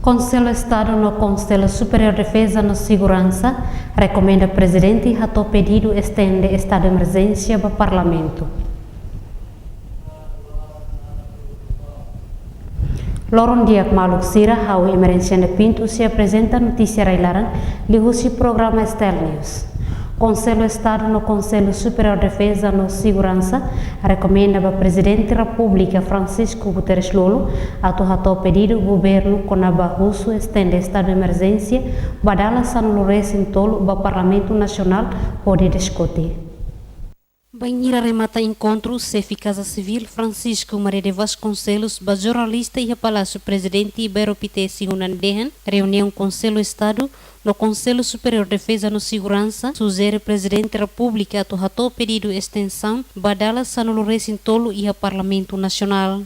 Conselho Estado no Conselho Superior de Defesa e Segurança recomenda ao presidente a pedido estende estado de emergência para o Parlamento. Loron dia Maluk Sira, a emergência de Pinto se apresenta notícia railaran de o programa Estel News. Conselho Estado no Conselho Superior de Defesa e Segurança recomenda ao Presidente da República Francisco Guterres Lolo a pedido do governo com a uso estende estado de emergência badala sanulu recintolo do Parlamento Nacional pode discutir. Banheira remata encontro se Casa Civil Francisco Maria de Vasconcelos, jornalista e Palácio Presidente Ibero Pite Sigunandehan, reunião Conselho Estado no Conselho Superior de Defesa e Segurança, sugere Presidente da República a pedido extensão badala sanulu recintolo e Parlamento Nacional.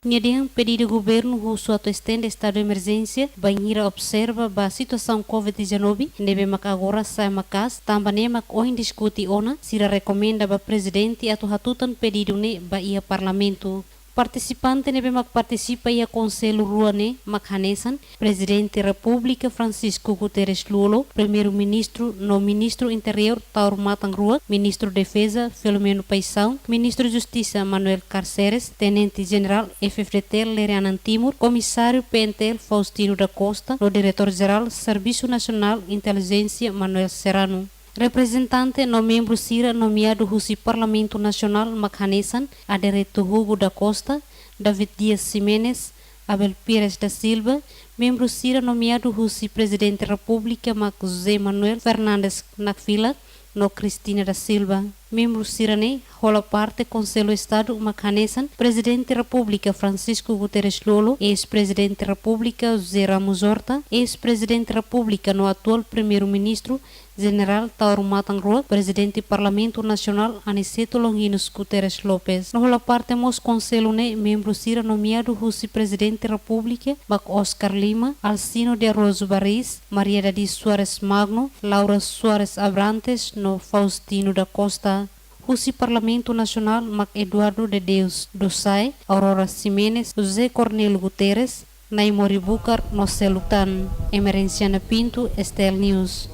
Nhadian pedido governo russo a estende estado de emergência, banheira observa a situação Covid-19, nebe mak agora sai makas, também mak oin discuti ona, sira recomenda ba presidente a hatutan pedido ne ba ia parlamento. Participante nebe mak participa ia conselho ruane mak hanesan, presidente da República Francisco Guterres Lolo, primeiro-ministro no ministro interior Taur Matang Rua, ministro de Defesa Filomeno Paisão, ministro de Justiça Manuel Carceres, tenente-general FFDT Lerianan Timur, comissário PNTL Faustino da Costa, no diretor-geral Serviço Nacional Inteligência Manuel Serrano. Representante no membro Sira nomeado Rusi Parlamento Nacional Machanesan, Adereto Hugo da Costa, David Dias Ximenes, Abel Pires da Silva, membro Sira nomeado Rusi Presidente da República Mac José Manuel Fernandes Nakfila, no Cristina da Silva. Membro Sirane, rola parte Conselho Estado Machanesan, Presidente da República Francisco Guterres Lolo, ex-Presidente da República José Ramos Horta, ex-Presidente da República no atual Primeiro-Ministro General Tauro Matangrua, Presidente do Parlamento Nacional Aniceto Longinos Guterres Lopes. No rola parte mos Conselho ne, membro Sira nomeado Rusi Presidente da República, Mac Oscar Lima, Alcino de Arrozo Barris, Maria Dadi Soares Magno, Laura Soares Abrantes, no Faustino da Costa. Rusi Parlamento Nacional Mac Eduardo de Deus Dosai, Aurora Ximenes, José Cornelio Guterres, Naimori Bucar, no Celutan. Emerenciana Pinto, Estel News.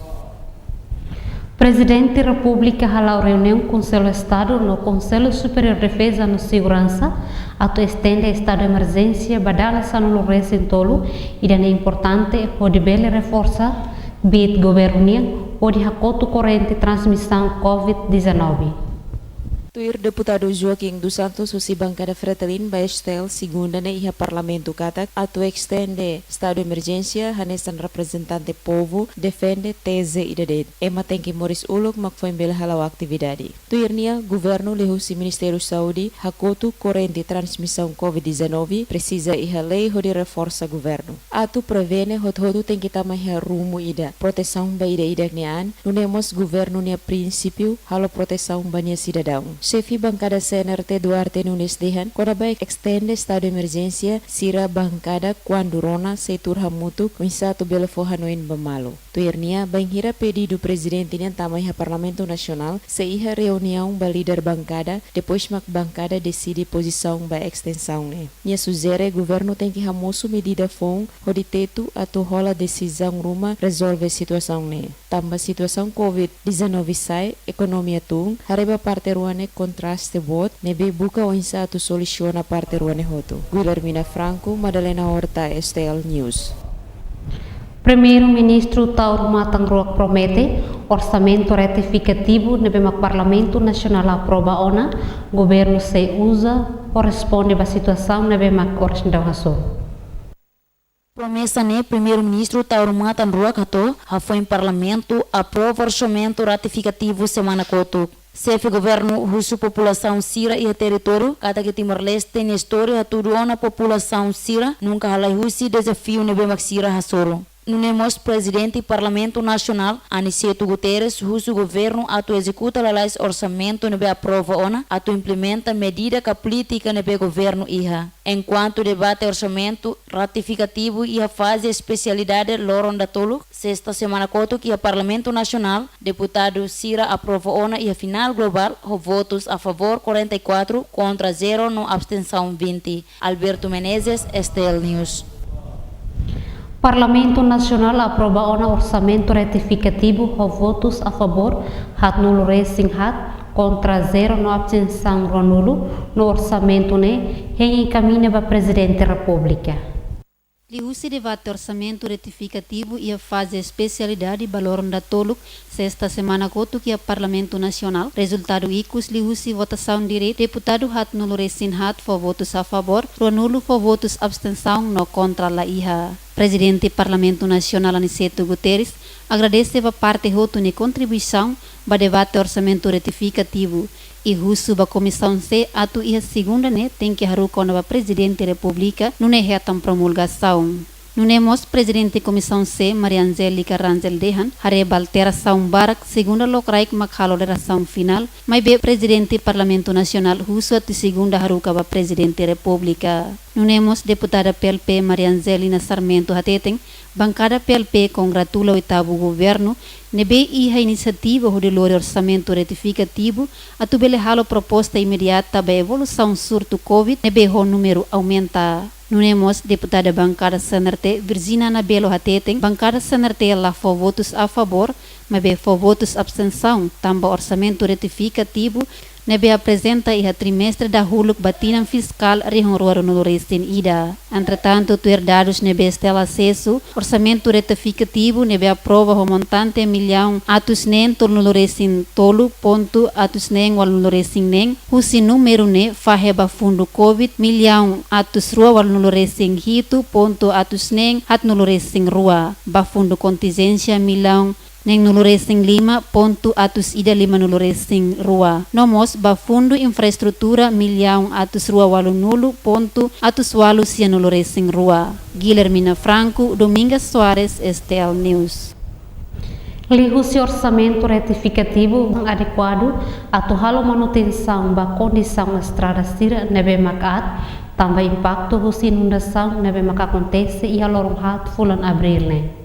Presidente da República halau reunião Conselho Estado no Conselho Superior de Defesa e Segurança ato estende estado de emergência badala sanulu recentolo e é importante pode bele reforça bit governo pode hakoto corrente transmissão COVID-19. Tuir deputado Joaquim dos Santos usi bancada Fretilin Baestel segunda ne iha parlamento katak atu extende estado de emergência hanesan representante povo defende tese idadet ema tenki Moris Uluk mak foi bela halau atividade. Tuirnia governo lehusi Ministério Saúde hakotu corrente transmissão COVID-19 precisa iha lei hodi reforça governo. Atu prevene hot-hotu tenki tama iha rumo ida proteção ba ida nian nunemos governo nia prinsípio halo proteção bania cidadão. Chefe bancada CNRT Duarte Nunes Dehan, koraba extende estado de emergência, sira bancada quando rona setor hamutu, misato belefo hanoin bamalo. Tuirnia, banhira pedido presidente nem tamai Parlamento Nacional, seiha reunião ba líder bancada, depois mak bancada decide posição ba extensão né. Nia sugere governo tem que hamoso medida fon, roditeto atau rola decisão ruma resolve situação né. Tamba situação COVID-19 sai, ekonomia tung, hareba parte ruane contraste bot, nebe buka o insato soluciona parte ruane hoto. Guilhermina Franco, Madalena Horta, STL News. Primeiro-Ministro Tauro Matangroak promete orçamento retificativo no Parlamento Nacional aprova ona, governo se usa corresponde à situação no orçamento. Promessa ne primeiro-ministro Tauro Matangroak hato, foi em parlamento aprova orçamento ratificativo semana kotuk. Chefe governo russo população sira e território, kata que Timor-Leste tem história tudo ona população sira, nunca halai russo desafio nebe mak sira hasoro. Nunemos presidente do Parlamento Nacional, Aniceto Guterres, russo governo atu executa lalais orçamento nebe aprova ona, atu implementa medida que política nebe governo iha. Enquanto debate orçamento ratificativo e a fase especialidade loron da tolo, sexta semana koto que a Parlamento Nacional, deputado Sira aprova ona e a final global, votos a favor 44 contra 0 no abstenção 20. Alberto Menezes, STL News. Parlamento Nacional aprova ona orçamento retificativo com votos a favor, hat nulo racing hat, contra 0 no abstenção nulo no orçamento né, em encaminha para Presidente da República. Lihusi debate orçamento retificativo e a fase especialidade baloron da toluk sexta semana kotu que a Parlamento Nacional. Resultado icus lihusi votação direito deputado hat nulo resin hat for votos a favor, nulo for votos abstenção no contra la iha. Presidente do Parlamento Nacional Aniceto Guterres agradece a parte roto de contribuição para debate orçamento retificativo e russo ba comissão C atu ia segunda né tem que haru com a Presidente da República não é retam promulgação. Nunemos presidente comissão C Maria Angélica Rangel Dehan hareba alteração barak segunda lokraik makhaloderação final mas be presidente Parlamento Nacional russo atu segunda haru ka ba Presidente da República. Nunemos deputada PLP Maria Angelina Sarmento Hateteng bancada PLP congratula o oitavo governo nebe iha iniciativa de lore orçamento retificativo atu bele halo proposta imediata ba evolução surto Covid nebe ho número aumenta. Nunemos deputada bancada CNRT Virginia Nabelo Hateteng bancada CNRT lá for votos a favor mas be for votos abstenção tamba orçamento retificativo nebe apresenta e a trimestre da huluk batinan fiscal rihonruaro no resten ida. Entretanto, tuer dados nebe estela acesso, orçamento retificativo nebe aprova o montante milhão atus nen no resten tolu ponto atus nen wal no resten nen, husi número ne faheba fundo Covid milhão atus rua wal no resten hito ponto atus nen hat no resten rua, ba fundo contingência milhão neng nulo racing 5 ponto atus ida 5 nulo racing rua. Nomos ba fundo infraestrutura milhão atus rua walu nulo ponto atus walu sia nulo racing rua. Guilhermina Franco, Domingas Soares, STL News. Lihusi orçamento retificativo adequado atau halo manutenção ba condição estrada sira nebe makat tambah impacto husi inundação nebe mak acontece e alorong hat fulan abril ne.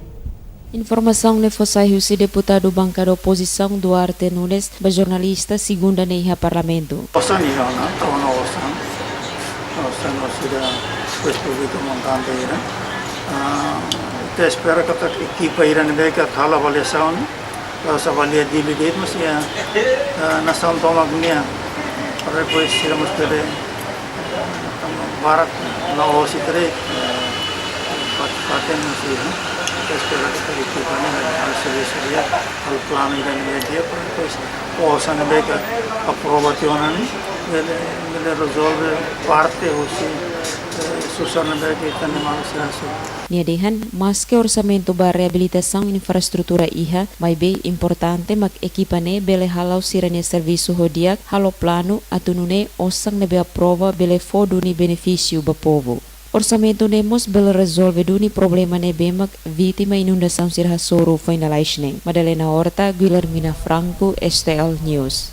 Informação ne fossai o deputado bancada oposição Duarte Nunes, ba jornalista segunda neiha parlamento. Osan iha na tono osan sudah público montante ira. Te espera que a equipa ira nebe que thala avaliação, essa avalia dividend mas ia nação toma gunia. Para depois iremos pede barat na osi tre paten masih. Espero que a equipa al servicio al plan dan dia para depois possa nabe que aprovação ele resolve parte ou se susana nabe que também mal será. Niadehan, mas que orçamento ba reabilitação infraestrutura iha, mai be importante mak ekipane bele halau sirane serviço hodiak, halo plano atunune osang nebe aprova bele foduni benefício ba povo. Orçamento nemos bel resolve duni problema ne bemak vítima inundação sirha soro finalize ne. Madalena Horta, Guilhermina Franco, STL News.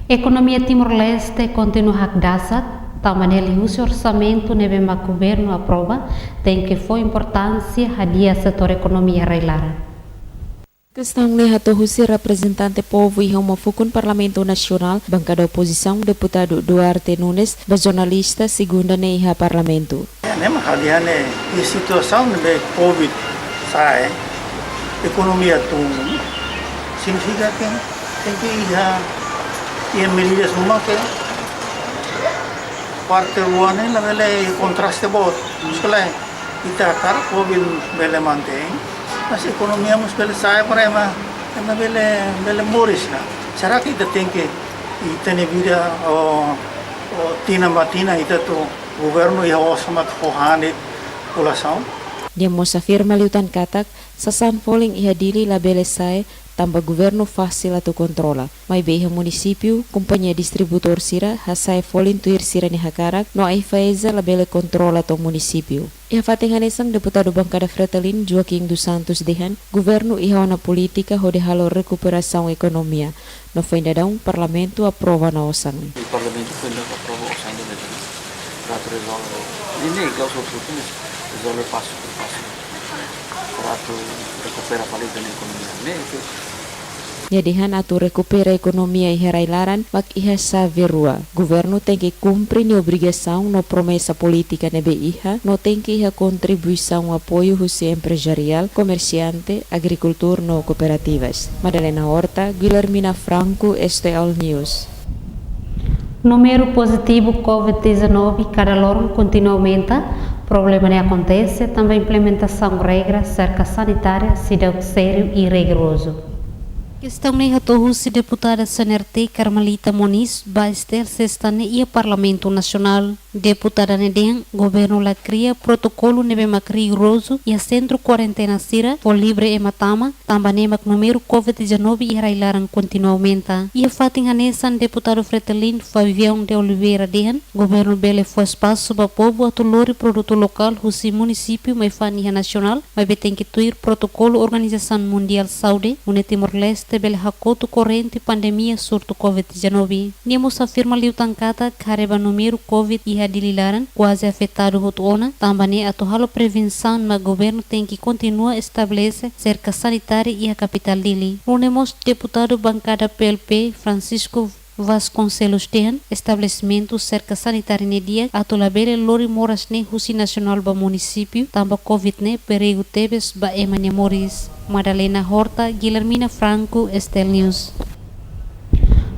Economia Timor-Leste continua hak dasar, tamanele uso orçamento nebe ma governo aprova, tem que foi importância hadia setor economia reilara. Questão lehato husi representante povo e uma fukun Parlamento Nacional, bancada oposição, deputado Duarte Nunes, da jornalista segunda iha Parlamento. Nem haliane a situação de Covid sai, economia tumbuh, significa que tem que ir medidas uma que parte luar ni lele contraste bot, sekolah kita kar Covid bele manteng. Mas economia mus bele sai para ema bele moris na. Será que kita tem que itene vida o tina matina ita tu governo ia osmat kohane população. Dia mos afirma liutan katak sasan foling iha dili la bele sai tamba governo fácil atau controla. Mai beha município, companhia distributor sira, hasai folin tuir sira ni hakarak, no ai faiza la bele controla atau município. Iha fatingan isang deputado bancada Fretilin, Joaquim dos Santos dehan, governo iha na politika hode halo recuperação economia. No fim dadão, parlamento aprova na osang. O parlamento foi lá aprova osang da medida. Para resolver. Ini kau solusinya resolver passo por passo. Para recuperar a economia. Ini Yadihan atu recupera economia e herailaran, mak iha sa verua. Governo tem que cumprir ni obrigação no promessa política nebe iha, no tem que iha contribuição apoio husi empresarial, comerciante, agricultor no cooperativas. Madalena Horta, Guilhermina Franco, STL News. Número positivo COVID-19 cada loro continua a aumentar. Problema não acontece, também implementação regras cerca sanitária se deu sério e rigoroso. Questão nem se deputada CNRT Carmelita Moniz Bastel sextane ia Parlamento Nacional. Deputada Nedem, governo la cria protocolo nebe mak rigoroso e centro quarentena sira por livre e matama, também mak número COVID-19 e railaran continua aumenta. Ia fating hanesan deputado Fretilin Fabião de Oliveira Dehan, governo bele foi espaço para povo atulori produto local husi município mai fania nacional, mas tem que tuir protocolo Organização Mundial Saúde, une Timor-Leste bele hakoto corrente pandemia surto COVID-19. Niemos afirma liutan kata kareba número COVID e dililaran quase afetado hotona, também atuhalo prevenção mas governo tem que continua estabelecer cerca sanitária e a capital dili. Unemos deputado bancada PLP Francisco Vasconcelos Dehan, estabelecimento cerca sanitária ne dia, atolabele lori moras ne husi nacional ba município, tamba COVID ne perigo tebes ba emane moris. Madalena Horta, Guilhermina Franco, STL News.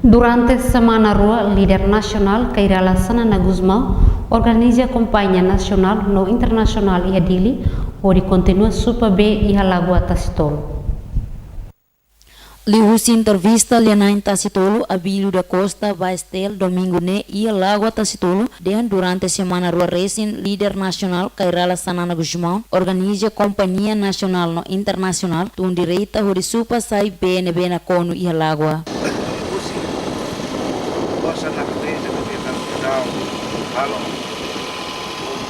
Durante Semana Rua, líder nacional Kairala Sanana Guzmão organiza campanha nacional no internacional e adili, onde continua super B e a Lagoa Tacitolo. Lihusi entrevista Lianain Tacitolo, Abilio da Costa, Bastel, domingo ne e Lagoa Tacitolo, dan durante Semana Rua Racing, líder nacional Kairala Sanana Guzmão organiza companhia nacional no internacional, tun direita onde super sai BNB na Cono e a Lagoa. Kalau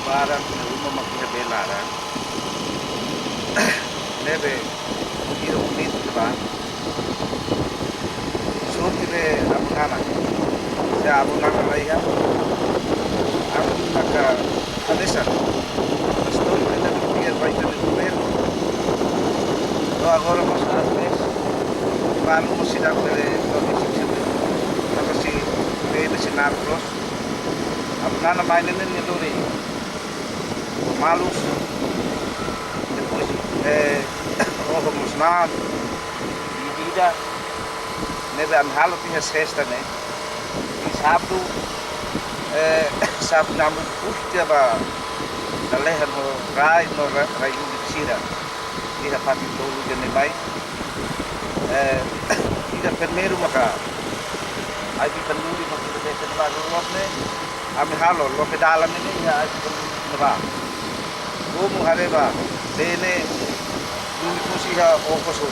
barang rumah makin belara, nebe kira unit kan, surti be abunana, saya abunana lagi kan, abunana adesa, story kita biar baik dan benar. Kalau agora masuk mes, baru masih dapat kondisi tapi si beda sinar terus. Abunana mainan ni lori malus depois roho musnad vida nebe am halo tinha sexta né e sábado sábado namu puxa ba da lehan no rai de sira e a parte todo de nebai e primeiro maka aí penuri maka de tempat luas né Ami halo lo pedalan ini ya neba. Gomu hareba bene dumi kusiha okoso.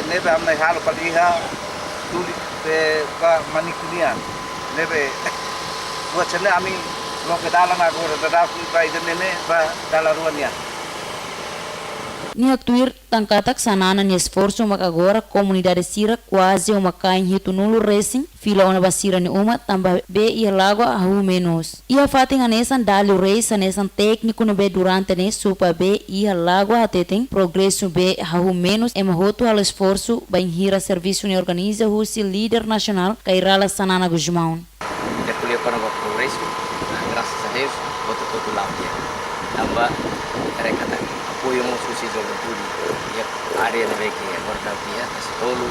Nebe amna halo paliha tuli pe ka manikunia. Nebe buat chene ami lo pedalan agora dada ku bai nene ba dalaruania. Ni atuir tangkatak sanana ni esforço mak agora comunidade sira quase uma cain hitu nulu racing fila ona basira ni uma tamba be ia lago a hu menos. Ia fating anesan dali race anesan técnico no be durante ne supa be ia lago a teteng progresso be a hu menos ema hotu al esforço ba hira serviço ni organiza husi líder nacional kairala sanana Guzmão. Ya kuliah para progresso, graças a Deus, todo lado dia. Tambah mereka kata apoio mo susi juventude ya área de que agora dia tas tolo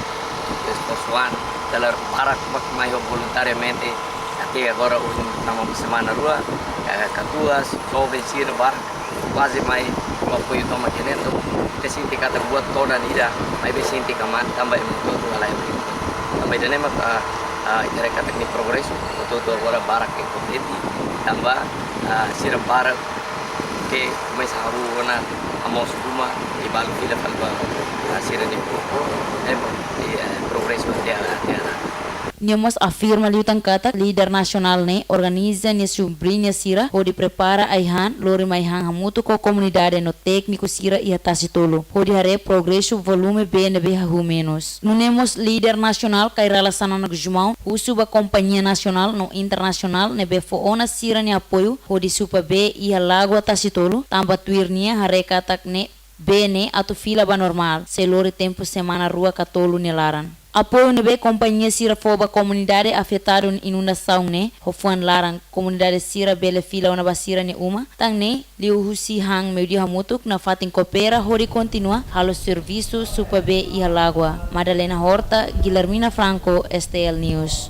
esforçoan dalam para mais voluntariamente até agora uma semana rua catuas jovens sir bar quase mais o apoio toma querendo te sinti kata buat toda nida mai be sinti kaman tambah todo alai tambah dene mak mereka kata ni progresso todo agora barak que complete tambah sir bar que mais haru na amos rumah di balu fila falba hasil ni progresso até Niamos afirma liu tangkata líder nacional ne organiza ni sobrinha sira hodi prepara aihan lori maihan hamutu ko comunidade no técnico sira ia tasitolo hodi hare progresso volume BNB hu menos. Nunemos líder nacional kairala sanana Guzmão usuba companhia nacional no internacional ne be foona sira ni apoio hodi supa be ia lago tasitolo tamba tuirnia hare katak ne bene atu fila ba normal se lori tempo semana rua katolo ne laran. Apoio nebe companhia sira foba comunidade afetada em inundação ne hofuan larang comunidade sira bele fila ona basira ne uma tang ne liu husi hang meudi hamutuk na fatin coopera hori continua halo serviço supa be e alagua. Madalena Horta, Guilhermina Franco, STL News.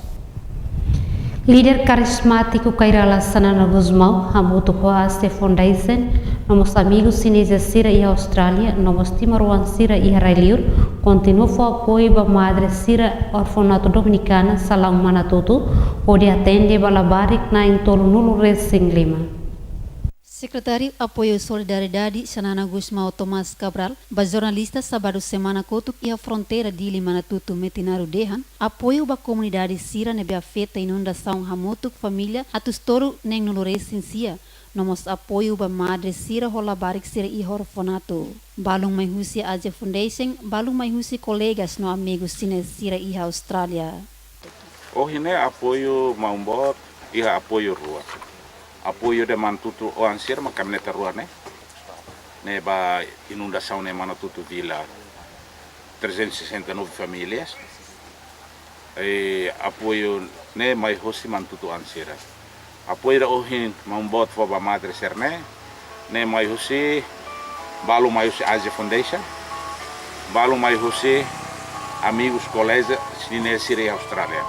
Líder carismático Kairala Sanana Guzmão, Hamutu Hoaste Foundation, nomos amigos chineses Sira e Austrália, nomos Timaruan Sira e Railiur, continua o apoio da Madre Sira Orfanato Dominicana, Salão Manatutu, onde atende balabarik na entolo nulo Racing Lima. Secretário Apoio Solidariedade Sanana Guzmão Tomás Cabral, ba jornalista sábado semana kotuk e a fronteira de Manatutu Metinaru Dehan, apoio ba comunidade Sira nebe afeta inundação hamutuk família atustoro neng nuluresen sia, nomos apoio ba Madre Sira holabarik Sira e orfanato. Balung mai husi Asia Foundation, balung mai husi colegas no amigos cines Sira e Austrália. Ohine apoio maumbot e apoio rua. Apoio de Mantutu o ansir makam neta rua ne ba inundação ne Manatutu Vila 369 famílias e apoio ne mai hosi Mantutu ansira apoio da ohin mambot fo ba Madre Serne ne mai hosi balu mai hosi Asia Foundation balu mai hosi amigos colegas chineses e Austrália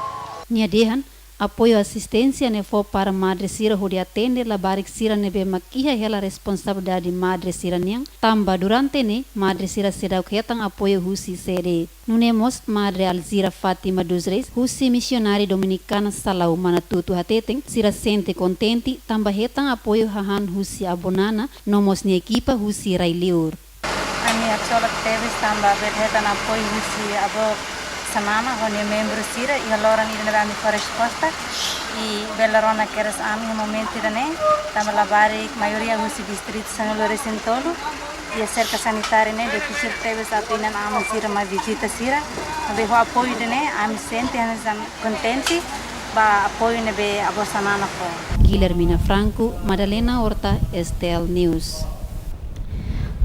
Nia Dehan apoio assistência ne for para Madre Sira hodi atende la barik Sira nebe makiha hela responsabilidade Madre Sira niang tamba durante ne Madre Sira sedau ketang apoio husi sede nunemos Madre Alzira Fatima dos Reis husi missionária dominicana Salau Manatutu hateteng Sira sente contente tamba hetang apoio hahan husi abonana nomos ni equipa husi Railiur Ani absolut tevis tamba berhetan apoio husi abo Sanana hone membro Sira e aloran ida nebe ami for resposta e belarona keras ami no momento ida ne tama labari maioria husi distrito São Lourenço tolo e a cerca sanitária ne de pisir teves apinan ami Sira ma visita Sira be ho apoio ida ne ami sente hanan contente ba apoio nebe abo Sanana fo Guilhermina Franco, Madalena Horta, STL News.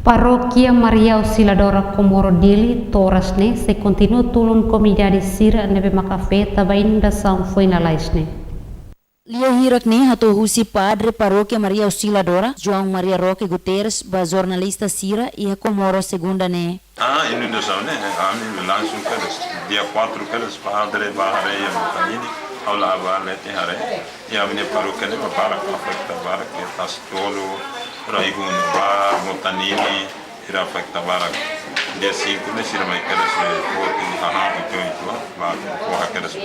Paróquia Maria Auxiliadora Comoro Dili, Torasne, se continua tulun comunidade Sira nebe makafeta ba inundação foi na laisne. Lia hirak ni hato husi padre Paróquia Maria Auxiliadora, João Maria Roque Guterres, ba jornalista Sira e a Comoro segunda ne. Inundação né? Ami langsung ke dia 4 ke padre bahare yang bukanini aula abalete hare. Ya mine paróquia ne para afecta bara que tas tolo Raigun ba Motanini ira afecta bara dia 5 ne sira mai keres voting haha itu ba ko hakeres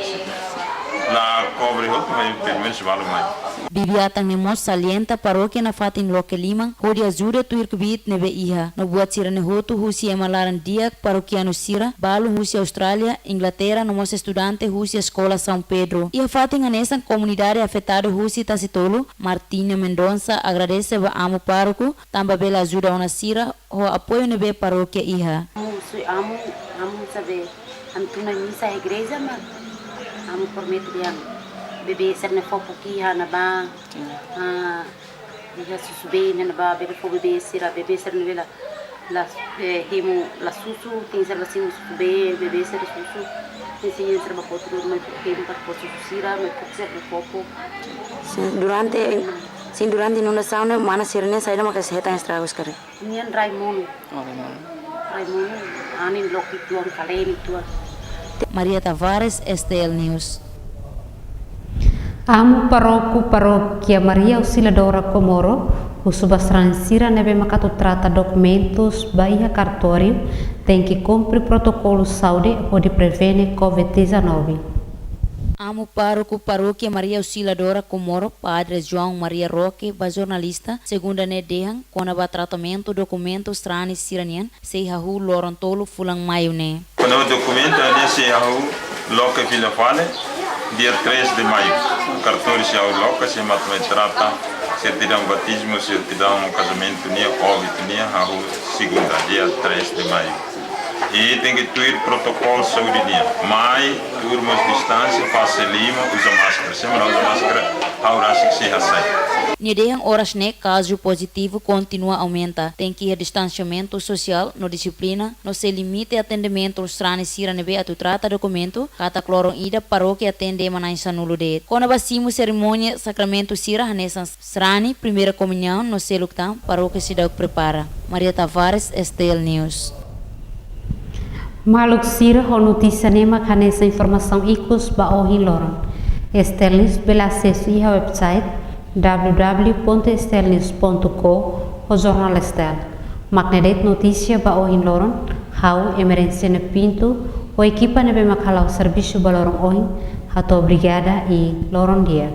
La cobre hot mai pelo menos vale mais. Bibiatang nemos salienta paróquia na fatin loke limang hodi ajuda tu irkubit nebe iha no buat sira ne hotu husi emalaran diak paroquiano sira balu husi Austrália Inglaterra nomos estudante husi escola São Pedro iha fatin anesan comunidade afetada husi Tasitolo Martinho Mendonça agradece ba amo paroco tamba bela ajuda ona sira ho apoio nebe paróquia iha amo saber antuna misa a igreja mas amo prometo dia bebê ser na foco aqui na ba já se subir na ba bebê for bebê ser na vela la hemo la susu tem ser assim subir bebê ser susu tem ser ba potro mas hemo para potro sira mas pode ser no foco durante nuna sauna mana sirne saída mas kesehatan estragos kare nian Raimundo anin loki tuan kaleni tuan Maria Tavares STL News. Amo paróquia Maria Auxiliadora Comoro, o subastranceira neve macato trata documentos baia cartório, tem que cumprir protocolo de saúde onde prevene Covid-19. Amo pároco paróquia Maria Auxiliadora Comoro, Padre João Maria Roque, jornalista, segunda nedehan, quando va tratamento documentos tranis siranian, sei hahu lorontolo fulang maio. Quando o documento é nesse loca Vila Fale, dia 3 de maio. O cartório se loca, se trata, certidão batismo, certidão casamento, nia Covid, nia segunda, dia 3 de maio. E tem que ter protocolo de saúde nia. Mai, turmas distância, faça lima, usa máscara. Se não usa máscara, haurá que se recebe. Nedehan horas caso positivo continua a aumentar. Tem que ir distanciamento social, no disciplina, no se limite atendimento os tranes sira nebe a tu trata documento, kata cloron ida paróquia atende manai sanulo de. Quando basimo cerimônia sacramento sira hanesan srani, primeira comunhão, no se luktan, paróquia se dá prepara. Maria Tavares, STL News. Maluk sira ho notícia nema kanesa informação ikus ba ohi loron. STL News bela acesso iha website www.stelnews.co o jornal Estel. Magnedet notícia ba ohin loron, hau emergência na pinto, o equipa nebe makalau serviço ba loron ohin, hato brigada e loron dia.